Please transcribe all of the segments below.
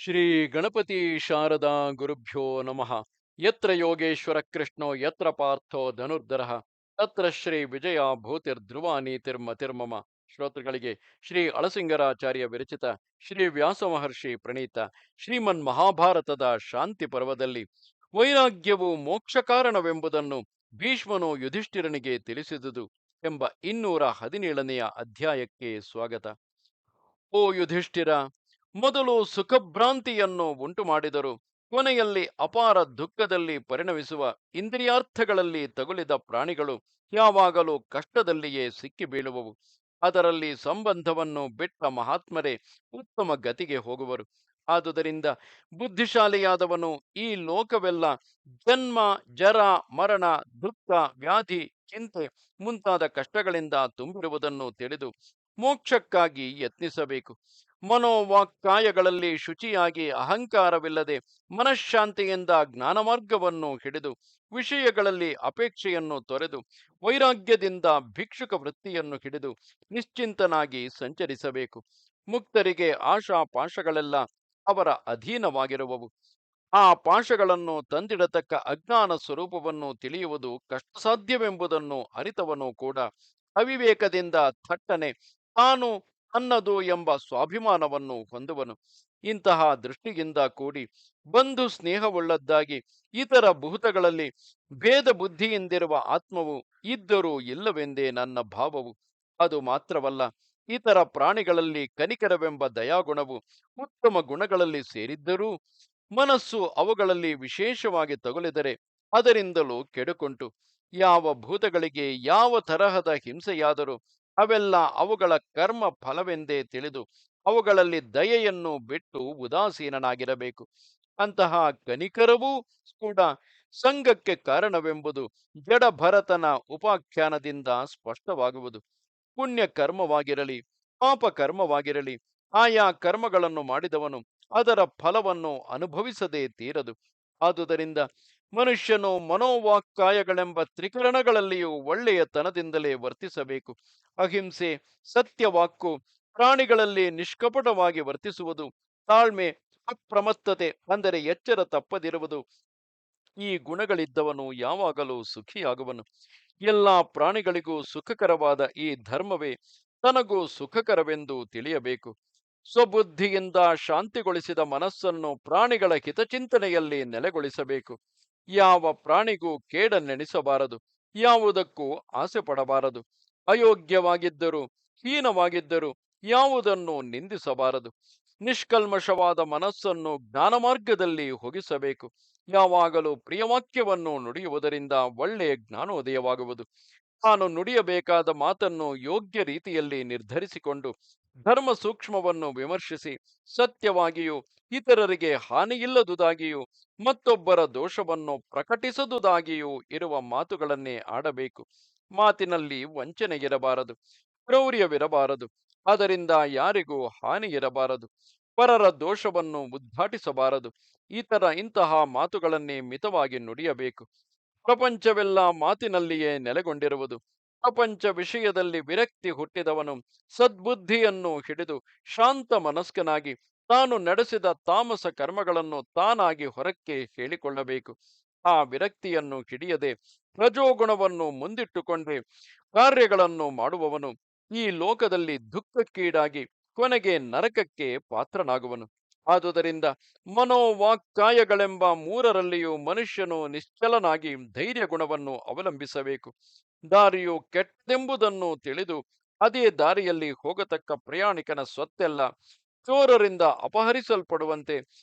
ಶ್ರೀ ಗಣಪತಿ ಶಾರದಾ ಗುರುಭ್ಯೋ ನಮಃ. ಯತ್ರ ಯೋಗೇಶ್ವರ ಕೃಷ್ಣೋ ಯತ್ರ ಪಾರ್ಥೋ ಧನುರ್ಧರಃ ತತ್ರ ಶ್ರೀ ವಿಜಯ ಭೂತಿರ್ಧ್ರುವ ನೀತಿರ್ಮತಿರ್ಮಮ. ಶ್ರೋತೃಗಳಿಗೆ ಶ್ರೀ ಅಳಸಿಂಗರಾಚಾರ್ಯ ವಿರಚಿತ ಶ್ರೀ ವ್ಯಾಸ ಮಹರ್ಷಿ ಪ್ರಣೀತ ಶ್ರೀಮನ್ ಮಹಾಭಾರತದ ಶಾಂತಿ ಪರ್ವದಲ್ಲಿ ವೈರಾಗ್ಯವು ಮೋಕ್ಷ ಕಾರಣವೆಂಬುದನ್ನು ಭೀಷ್ಮನು ಯುಧಿಷ್ಠಿರನಿಗೆ ತಿಳಿಸಿದುದು ಎಂಬ 217ನೆಯ ಅಧ್ಯಾಯಕ್ಕೆ ಸ್ವಾಗತ. ಓ ಯುಧಿಷ್ಠಿರ, ಮೊದಲು ಸುಖಭ್ರಾಂತಿಯನ್ನು ಉಂಟು ಮಾಡಿದರು, ಕೊನೆಯಲ್ಲಿ ಅಪಾರ ದುಃಖದಲ್ಲಿ ಪರಿಣಮಿಸುವ ಇಂದ್ರಿಯಾರ್ಥಗಳಲ್ಲಿ ತಗುಲಿದ ಪ್ರಾಣಿಗಳು ಯಾವಾಗಲೂ ಕಷ್ಟದಲ್ಲಿಯೇ ಸಿಕ್ಕಿ ಬೀಳುವವು. ಅದರಲ್ಲಿ ಸಂಬಂಧವನ್ನು ಬಿಟ್ಟ ಮಹಾತ್ಮರೇ ಉತ್ತಮ ಗತಿಗೆ ಹೋಗುವರು. ಆದುದರಿಂದ ಬುದ್ಧಿಶಾಲಿಯಾದವನು ಈ ಲೋಕವೆಲ್ಲ ಜನ್ಮ, ಜರ, ಮರಣ, ದುಃಖ, ವ್ಯಾಧಿ, ಚಿಂತೆ ಮುಂತಾದ ಕಷ್ಟಗಳಿಂದ ತುಂಬಿರುವುದನ್ನು ತಿಳಿದು ಮೋಕ್ಷಕ್ಕಾಗಿ ಯತ್ನಿಸಬೇಕು. ಮನೋವಾಕ್ಕಾಯಗಳಲ್ಲಿ ಶುಚಿಯಾಗಿ ಅಹಂಕಾರವಿಲ್ಲದೆ ಮನಃಶಾಂತಿಯಿಂದ ಜ್ಞಾನ ಮಾರ್ಗವನ್ನು ಹಿಡಿದು ವಿಷಯಗಳಲ್ಲಿ ಅಪೇಕ್ಷೆಯನ್ನು ತೊರೆದು ವೈರಾಗ್ಯದಿಂದ ಭಿಕ್ಷುಕ ವೃತ್ತಿಯನ್ನು ಹಿಡಿದು ನಿಶ್ಚಿಂತನಾಗಿ ಸಂಚರಿಸಬೇಕು. ಮುಕ್ತರಿಗೆ ಆಶಾ ಪಾಶಗಳೆಲ್ಲ ಅವರ ಅಧೀನವಾಗಿರುವವು. ಆ ಪಾಶಗಳನ್ನು ತಂದಿಡತಕ್ಕ ಅಜ್ಞಾನ ಸ್ವರೂಪವನ್ನು ತಿಳಿಯುವುದು ಕಷ್ಟಸಾಧ್ಯವೆಂಬುದನ್ನು ಅರಿತವನು ಕೂಡ ಅವಿವೇಕದಿಂದ ಥಟ್ಟನೆ ತಾನು ಅನ್ನದು ಎಂಬ ಸ್ವಾಭಿಮಾನವನ್ನು ಹೊಂದುವನು. ಇಂತಹ ದೃಷ್ಟಿಯಿಂದ ಕೂಡಿ ಬಂಧು ಸ್ನೇಹವುಳ್ಳದ್ದಾಗಿ ಇತರ ಭೂತಗಳಲ್ಲಿ ಭೇದ ಬುದ್ಧಿಯಿಂದಿರುವ ಆತ್ಮವು ಇದ್ದರೂ ಇಲ್ಲವೆಂದೇ ನನ್ನ ಭಾವವು. ಅದು ಮಾತ್ರವಲ್ಲ, ಇತರ ಪ್ರಾಣಿಗಳಲ್ಲಿ ಕನಿಕರವೆಂಬ ದಯಾಗುಣವು ಉತ್ತಮ ಗುಣಗಳಲ್ಲಿ ಸೇರಿದ್ದರೂ ಮನಸ್ಸು ಅವುಗಳಲ್ಲಿ ವಿಶೇಷವಾಗಿ ತಗುಲಿದರೆ ಅದರಿಂದಲೂ ಕೆಡುಕುಂಟು. ಯಾವ ಭೂತಗಳಿಗೆ ಯಾವ ತರಹದ ಹಿಂಸೆಯಾದರೂ ಅವೆಲ್ಲ ಅವುಗಳ ಕರ್ಮ ಫಲವೆಂದೇ ತಿಳಿದು ಅವುಗಳಲ್ಲಿ ದಯೆಯನ್ನು ಬಿಟ್ಟು ಉದಾಸೀನನಾಗಿರಬೇಕು. ಅಂತಹ ಕನಿಕರವೂ ಕೂಡ ಸಂಘಕ್ಕೆ ಕಾರಣವೆಂಬುದು ಜಡಭರತನ ಉಪಾಖ್ಯಾನದಿಂದ ಸ್ಪಷ್ಟವಾಗುವುದು. ಪುಣ್ಯ ಕರ್ಮವಾಗಿರಲಿ ಪಾಪ ಕರ್ಮವಾಗಿರಲಿ, ಆಯಾ ಕರ್ಮಗಳನ್ನು ಮಾಡಿದವನು ಅದರ ಫಲವನ್ನು ಅನುಭವಿಸದೇ ತೀರದು. ಆದುದರಿಂದ ಮನುಷ್ಯನು ಮನೋವಾಕ್ಕಾಯಗಳೆಂಬ ತ್ರಿಕರಣಗಳಲ್ಲಿಯೂ ಒಳ್ಳೆಯತನದಿಂದಲೇ ವರ್ತಿಸಬೇಕು. ಅಹಿಂಸೆ, ಸತ್ಯವಾಕ್ಕು, ಪ್ರಾಣಿಗಳಲ್ಲಿ ನಿಷ್ಕಪಟವಾಗಿ ವರ್ತಿಸುವುದು, ತಾಳ್ಮೆ, ಅಪ್ರಮತ್ತತೆ ಅಂದರೆ ಎಚ್ಚರ ತಪ್ಪದಿರುವುದು, ಈ ಗುಣಗಳಿದ್ದವನು ಯಾವಾಗಲೂ ಸುಖಿಯಾಗುವನು. ಎಲ್ಲಾ ಪ್ರಾಣಿಗಳಿಗೂ ಸುಖಕರವಾದ ಈ ಧರ್ಮವೇ ತನಗೂ ಸುಖಕರವೆಂದು ತಿಳಿಯಬೇಕು. ಸ್ವಬುದ್ಧಿಯಿಂದ ಶಾಂತಿಗೊಳಿಸಿದ ಮನಸ್ಸನ್ನು ಪ್ರಾಣಿಗಳ ಹಿತಚಿಂತನೆಯಲ್ಲಿ ನೆಲೆಗೊಳಿಸಬೇಕು. ಯಾವ ಪ್ರಾಣಿಗೂ ಕೇಡನ್ನೆಣಿಸಬಾರದು, ಯಾವುದಕ್ಕೂ ಆಸೆ ಪಡಬಾರದು. ಅಯೋಗ್ಯವಾಗಿದ್ದರೂ ಹೀನವಾಗಿದ್ದರೂ ಯಾವುದನ್ನು ನಿಂದಿಸಬಾರದು. ನಿಷ್ಕಲ್ಮಶವಾದ ಮನಸ್ಸನ್ನು ಜ್ಞಾನ ಮಾರ್ಗದಲ್ಲಿ ಹೊಗಿಸಬೇಕು. ಯಾವಾಗಲೂ ಪ್ರಿಯವಾಕ್ಯವನ್ನು ನುಡಿಯುವುದರಿಂದ ಒಳ್ಳೆಯ ಜ್ಞಾನೋದಯವಾಗುವುದು. ತಾನು ನುಡಿಯಬೇಕಾದ ಮಾತನ್ನು ಯೋಗ್ಯ ರೀತಿಯಲ್ಲಿ ನಿರ್ಧರಿಸಿಕೊಂಡು ಧರ್ಮ ಸೂಕ್ಷ್ಮವನ್ನು ವಿಮರ್ಶಿಸಿ ಸತ್ಯವಾಗಿಯೂ ಇತರರಿಗೆ ಹಾನಿಯಿಲ್ಲದುದಾಗಿಯೂ ಮತ್ತೊಬ್ಬರ ದೋಷವನ್ನು ಪ್ರಕಟಿಸದುದಾಗಿಯೂ ಇರುವ ಮಾತುಗಳನ್ನೇ ಆಡಬೇಕು. ಮಾತಿನಲ್ಲಿ ವಂಚನೆ ಇರಬಾರದು, ಕ್ರೌರ್ಯವಿರಬಾರದು, ಅದರಿಂದ ಯಾರಿಗೂ ಹಾನಿ ಇರಬಾರದು. ಪರರ ದೋಷವನ್ನು ಉದ್ಘಾಟಿಸಬಾರದು. ಇಂತಹ ಮಾತುಗಳನ್ನೇ ಮಿತವಾಗಿ ನುಡಿಯಬೇಕು. ಪ್ರಪಂಚವೆಲ್ಲ ಮಾತಿನಲ್ಲಿಯೇ ನೆಲೆಗೊಂಡಿರುವುದು. ಪ್ರಪಂಚ ವಿಷಯದಲ್ಲಿ ವಿರಕ್ತಿ ಹುಟ್ಟಿದವನು ಸದ್ಬುದ್ಧಿಯನ್ನು ಹಿಡಿದು ಶಾಂತ ಮನಸ್ಕನಾಗಿ ತಾನು ನಡೆಸಿದ ತಾಮಸ ಕರ್ಮಗಳನ್ನು ತಾನಾಗಿ ಹೊರಕ್ಕೆ ಹೇಳಿಕೊಳ್ಳಬೇಕು. ಆ ವಿರಕ್ತಿಯನ್ನು ಹಿಡಿಯದೆ ರಜೋಗುಣವನ್ನು ಮುಂದಿಟ್ಟುಕೊಂಡೇ ಕಾರ್ಯಗಳನ್ನು ಮಾಡುವವನು ಈ ಲೋಕದಲ್ಲಿ ದುಃಖಕ್ಕೀಡಾಗಿ ಕೊನೆಗೆ ನರಕಕ್ಕೆ ಪಾತ್ರನಾಗುವನು. ಆದುದರಿಂದ ಮನೋವಾಕ್ಕಾಯಗಳೆಂಬ ಮೂರರಲ್ಲಿಯೂ ಮನುಷ್ಯನು ನಿಶ್ಚಲನಾಗಿ ಧೈರ್ಯ ಗುಣವನ್ನು ಅವಲಂಬಿಸಬೇಕು. ದಾರಿಯು ಕೆಟ್ಟದೆಂಬುದನ್ನು ತಿಳಿದು ಅದೇ ದಾರಿಯಲ್ಲಿ ಹೋಗತಕ್ಕ ಪ್ರಯಾಣಿಕನ ಸ್ವತ್ತೆಲ್ಲ ಚೋರರಿಂದ ಅಪಹರಿಸಲ್ಪಡುವಂತೆ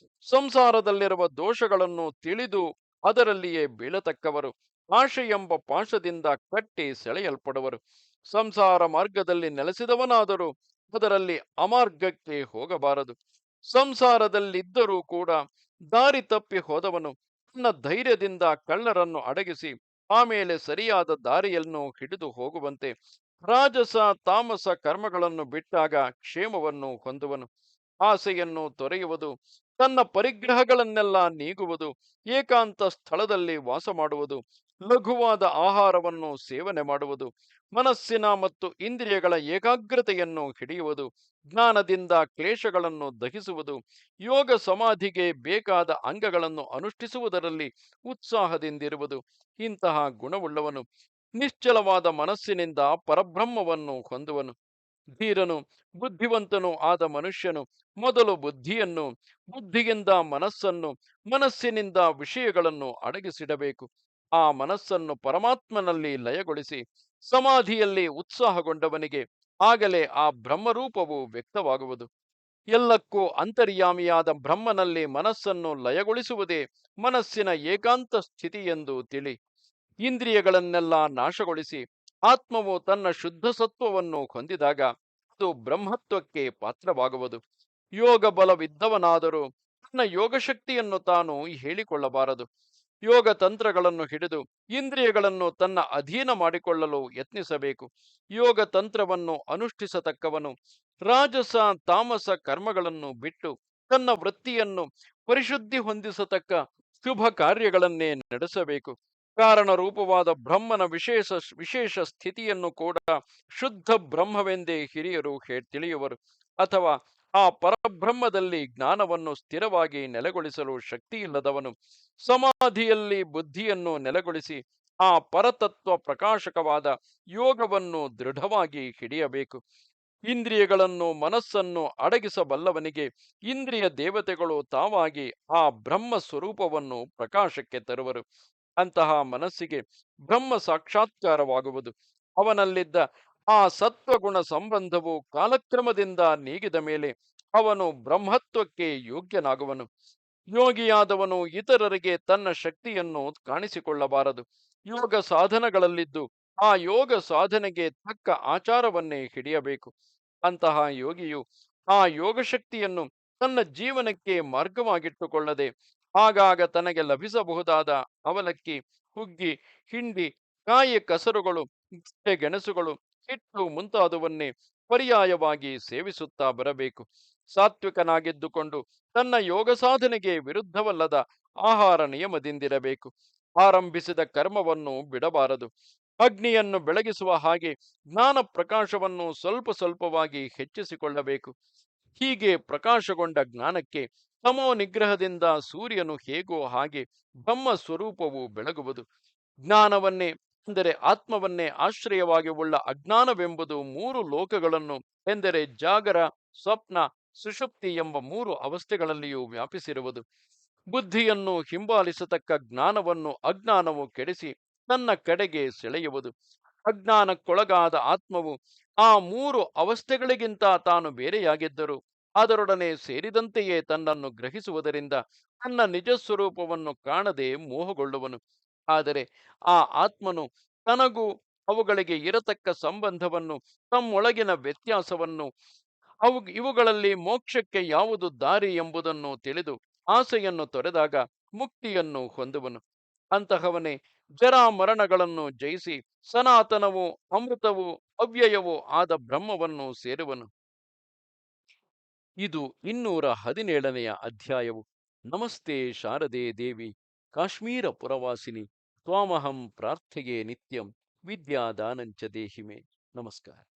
ಸಂಸಾರದಲ್ಲಿರುವ ದೋಷಗಳನ್ನು ತಿಳಿದು ಅದರಲ್ಲಿಯೇ ಬೀಳತಕ್ಕವರು ಆಶೆ ಎಂಬ ಪಾಶದಿಂದ ಕಟ್ಟಿ ಸೆಳೆಯಲ್ಪಡುವರು. ಸಂಸಾರ ಮಾರ್ಗದಲ್ಲಿ ನೆಲೆಸಿದವನಾದರೂ ಅದರಲ್ಲಿ ಅಮಾರ್ಗಕ್ಕೆ ಹೋಗಬಾರದು. ಸಂಸಾರದಲ್ಲಿದ್ದರೂ ಕೂಡ ದಾರಿ ತಪ್ಪಿ ಹೋದವನು ತನ್ನ ಧೈರ್ಯದಿಂದ ಕಳ್ಳರನ್ನು ಅಡಗಿಸಿ ಆಮೇಲೆ ಸರಿಯಾದ ದಾರಿಯನ್ನು ಹಿಡಿದು ಹೋಗುವಂತೆ ರಾಜಸ ತಾಮಸ ಕರ್ಮಗಳನ್ನು ಬಿಟ್ಟಾಗ ಕ್ಷೇಮವನ್ನು ಹೊಂದುವನು. ಆಸೆಯನ್ನು ತೊರೆಯುವುದು, ತನ್ನ ಪರಿಗ್ರಹಗಳನ್ನೆಲ್ಲ ನೀಗುವುದು, ಏಕಾಂತ ಸ್ಥಳದಲ್ಲಿ ವಾಸ ಮಾಡುವುದು, ಲಘುವಾದ ಆಹಾರವನ್ನು ಸೇವನೆ ಮಾಡುವುದು, ಮನಸ್ಸಿನ ಮತ್ತು ಇಂದ್ರಿಯಗಳ ಏಕಾಗ್ರತೆಯನ್ನು ಹಿಡಿಯುವುದು, ಜ್ಞಾನದಿಂದ ಕ್ಲೇಶಗಳನ್ನು ದಹಿಸುವುದು, ಯೋಗ ಸಮಾಧಿಗೆ ಬೇಕಾದ ಅಂಗಗಳನ್ನು ಅನುಷ್ಠಿಸುವುದರಲ್ಲಿ ಉತ್ಸಾಹದಿಂದಿರುವುದು. ಇಂತಹ ಗುಣವುಳ್ಳವನು ನಿಶ್ಚಲವಾದ ಮನಸ್ಸಿನಿಂದ ಪರಬ್ರಹ್ಮವನ್ನು ಹೊಂದುವನು. ಧೀರನು ಬುದ್ಧಿವಂತನು ಆದ ಮನುಷ್ಯನು ಮೊದಲು ಬುದ್ಧಿಯನ್ನು, ಬುದ್ಧಿಯಿಂದ ಮನಸ್ಸನ್ನು, ಮನಸ್ಸಿನಿಂದ ವಿಷಯಗಳನ್ನು ಅಡಗಿಸಿಡಬೇಕು. ಆ ಮನಸ್ಸನ್ನು ಪರಮಾತ್ಮನಲ್ಲಿ ಲಯಗೊಳಿಸಿ ಸಮಾಧಿಯಲ್ಲಿ ಉತ್ಸಾಹಗೊಂಡವನಿಗೆ ಆಗಲೇ ಆ ಬ್ರಹ್ಮರೂಪವು ವ್ಯಕ್ತವಾಗುವುದು. ಎಲ್ಲಕ್ಕೂ ಅಂತರ್ಯಾಮಿಯಾದ ಬ್ರಹ್ಮನಲ್ಲಿ ಮನಸ್ಸನ್ನು ಲಯಗೊಳಿಸುವುದೇ ಮನಸ್ಸಿನ ಏಕಾಂತ ಸ್ಥಿತಿ ಎಂದು ತಿಳಿ. ಇಂದ್ರಿಯಗಳನ್ನೆಲ್ಲ ನಾಶಗೊಳಿಸಿ ಆತ್ಮವು ತನ್ನ ಶುದ್ಧ ಸತ್ವವನ್ನು ಹೊಂದಿದಾಗ ಅದು ಬ್ರಹ್ಮತ್ವಕ್ಕೆ ಪಾತ್ರವಾಗುವುದು. ಯೋಗ ಬಲವಿದ್ದವನಾದರೂ ತನ್ನ ಯೋಗಶಕ್ತಿಯನ್ನು ತಾನು ಹೇಳಿಕೊಳ್ಳಬಾರದು. ಯೋಗ ತಂತ್ರಗಳನ್ನು ಹಿಡಿದು ಇಂದ್ರಿಯಗಳನ್ನು ತನ್ನ ಅಧೀನ ಮಾಡಿಕೊಳ್ಳಲು ಯತ್ನಿಸಬೇಕು. ಯೋಗ ತಂತ್ರವನ್ನು ಅನುಷ್ಠಿಸತಕ್ಕವನು ರಾಜಸ ತಾಮಸ ಕರ್ಮಗಳನ್ನು ಬಿಟ್ಟು ತನ್ನ ವೃತ್ತಿಯನ್ನು ಪರಿಶುದ್ಧಿ ಹೊಂದಿಸತಕ್ಕ ಶುಭ ಕಾರ್ಯಗಳನ್ನೇ ನಡೆಸಬೇಕು. ಕಾರಣ ರೂಪವಾದ ಬ್ರಹ್ಮನ ವಿಶೇಷ ಸ್ಥಿತಿಯನ್ನು ಕೂಡ ಶುದ್ಧ ಬ್ರಹ್ಮವೆಂದೇ ಹಿರಿಯರು ತಿಳಿಯುವರು. ಅಥವಾ ಆ ಪರಬ್ರಹ್ಮದಲ್ಲಿ ಜ್ಞಾನವನ್ನು ಸ್ಥಿರವಾಗಿ ನೆಲೆಗೊಳಿಸಲು ಶಕ್ತಿಯಿಲ್ಲದವನು ಸಮಾಧಿಯಲ್ಲಿ ಬುದ್ಧಿಯನ್ನು ನೆಲೆಗೊಳಿಸಿ ಆ ಪರತತ್ವ ಪ್ರಕಾಶಕವಾದ ಯೋಗವನ್ನು ದೃಢವಾಗಿ ಹಿಡಿಯಬೇಕು. ಇಂದ್ರಿಯಗಳನ್ನು ಮನಸ್ಸನ್ನು ಅಡಗಿಸಬಲ್ಲವನಿಗೆ ಇಂದ್ರಿಯ ದೇವತೆಗಳು ತಾವಾಗಿ ಆ ಬ್ರಹ್ಮ ಸ್ವರೂಪವನ್ನು ಪ್ರಕಾಶಕ್ಕೆ ತರುವರು. ಅಂತಹ ಮನಸ್ಸಿಗೆ ಬ್ರಹ್ಮ ಸಾಕ್ಷಾತ್ಕಾರವಾಗುವುದು. ಅವನಲ್ಲಿದ್ದ ಆ ಸತ್ವಗುಣ ಸಂಬಂಧವು ಕಾಲಕ್ರಮದಿಂದ ನೀಗಿದ ಮೇಲೆ ಅವನು ಬ್ರಹ್ಮತ್ವಕ್ಕೆ ಯೋಗ್ಯನಾಗುವನು. ಯೋಗಿಯಾದವನು ಇತರರಿಗೆ ತನ್ನ ಶಕ್ತಿಯನ್ನು ಕಾಣಿಸಿಕೊಳ್ಳಬಾರದು. ಯೋಗ ಸಾಧನಗಳಲ್ಲಿದ್ದು ಆ ಯೋಗ ಸಾಧನೆಗೆ ತಕ್ಕ ಆಚಾರವನ್ನೇ ಹಿಡಿಯಬೇಕು. ಅಂತಹ ಯೋಗಿಯು ಆ ಯೋಗ ಶಕ್ತಿಯನ್ನು ತನ್ನ ಜೀವನಕ್ಕೆ ಮಾರ್ಗವಾಗಿಟ್ಟುಕೊಳ್ಳದೆ ಆಗಾಗ ತನಗೆ ಲಭಿಸಬಹುದಾದ ಅವಲಕ್ಕಿ, ಹುಗ್ಗಿ, ಹಿಂಡಿ, ಕಾಯಿ ಕಸರುಗಳು, ಗೆಣಸುಗಳು, ಹಿಟ್ಟು ಮುಂತಾದವನ್ನೇ ಪರ್ಯಾಯವಾಗಿ ಸೇವಿಸುತ್ತಾ ಬರಬೇಕು. ಸಾತ್ವಿಕನಾಗಿದ್ದುಕೊಂಡು ತನ್ನ ಯೋಗ ಸಾಧನೆಗೆ ವಿರುದ್ಧವಲ್ಲದ ಆಹಾರ ನಿಯಮದಿಂದಿರಬೇಕು. ಆರಂಭಿಸಿದ ಕರ್ಮವನ್ನು ಬಿಡಬಾರದು. ಅಗ್ನಿಯನ್ನು ಬೆಳಗಿಸುವ ಹಾಗೆ ಜ್ಞಾನ ಪ್ರಕಾಶವನ್ನು ಸ್ವಲ್ಪ ಸ್ವಲ್ಪವಾಗಿ ಹೆಚ್ಚಿಸಿಕೊಳ್ಳಬೇಕು. ಹೀಗೆ ಪ್ರಕಾಶಗೊಂಡ ಜ್ಞಾನಕ್ಕೆ ತಮೋ ನಿಗ್ರಹದಿಂದ ಸೂರ್ಯನು ಹೇಗೋ ಹಾಗೆ ಬ್ರಹ್ಮ ಸ್ವರೂಪವು ಬೆಳಗುವುದು. ಜ್ಞಾನವನ್ನೇ ಅಂದರೆ ಆತ್ಮವನ್ನೇ ಆಶ್ರಯವಾಗಿ ಉಳ್ಳ ಅಜ್ಞಾನವೆಂಬುದು ಮೂರು ಲೋಕಗಳನ್ನು ಎಂದರೆ ಜಾಗರ, ಸ್ವಪ್ನ, ಸುಷುಪ್ತಿ ಎಂಬ ಮೂರು ಅವಸ್ಥೆಗಳಲ್ಲಿಯೂ ವ್ಯಾಪಿಸಿರುವುದು. ಬುದ್ಧಿಯನ್ನು ಹಿಂಬಾಲಿಸತಕ್ಕ ಜ್ಞಾನವನ್ನು ಅಜ್ಞಾನವು ಕೆಡಿಸಿ ತನ್ನ ಕಡೆಗೆ ಸೆಳೆಯುವುದು. ಅಜ್ಞಾನಕ್ಕೊಳಗಾದ ಆತ್ಮವು ಆ ಮೂರು ಅವಸ್ಥೆಗಳಿಗಿಂತ ತಾನು ಬೇರೆಯಾಗಿದ್ದರೂ ಅದರೊಡನೆ ಸೇರಿದಂತೆಯೇ ತನ್ನನ್ನು ಗ್ರಹಿಸುವುದರಿಂದ ತನ್ನ ನಿಜ ಸ್ವರೂಪವನ್ನು ಕಾಣದೆ ಮೋಹಗೊಳ್ಳುವನು. ಆದರೆ ಆ ಆತ್ಮನು ತನಗೂ ಅವುಗಳಿಗೆ ಇರತಕ್ಕ ಸಂಬಂಧವನ್ನು, ತಮ್ಮೊಳಗಿನ ವ್ಯತ್ಯಾಸವನ್ನು, ಇವುಗಳಲ್ಲಿ ಮೋಕ್ಷಕ್ಕೆ ಯಾವುದು ದಾರಿ ಎಂಬುದನ್ನು ತಿಳಿದು ಆಸೆಯನ್ನು ತೊರೆದಾಗ ಮುಕ್ತಿಯನ್ನು ಹೊಂದುವನು. ಅಂತಹವನೇ ಜರಾಮರಣಗಳನ್ನು ಜಯಿಸಿ ಸನಾತನವೂ ಅಮೃತವೂ ಅವ್ಯಯವೂ ಆದ ಬ್ರಹ್ಮವನ್ನು ಸೇರುವನು. ಇದು 217ನೆಯ ಅಧ್ಯಾಯವು. ನಮಸ್ತೆ ಶಾರದೆ ದೇವಿ, ಕಾಶ್ಮೀರ ಪುರವಾಸಿನಿ, ತ್ವಾಮಹಂ ಪ್ರಾರ್ಥೆಯೇ ನಿತ್ಯಂ, ವಿದ್ಯಾದಾನಂಚ ದೇಹಿಮೆ. ನಮಸ್ಕಾರ.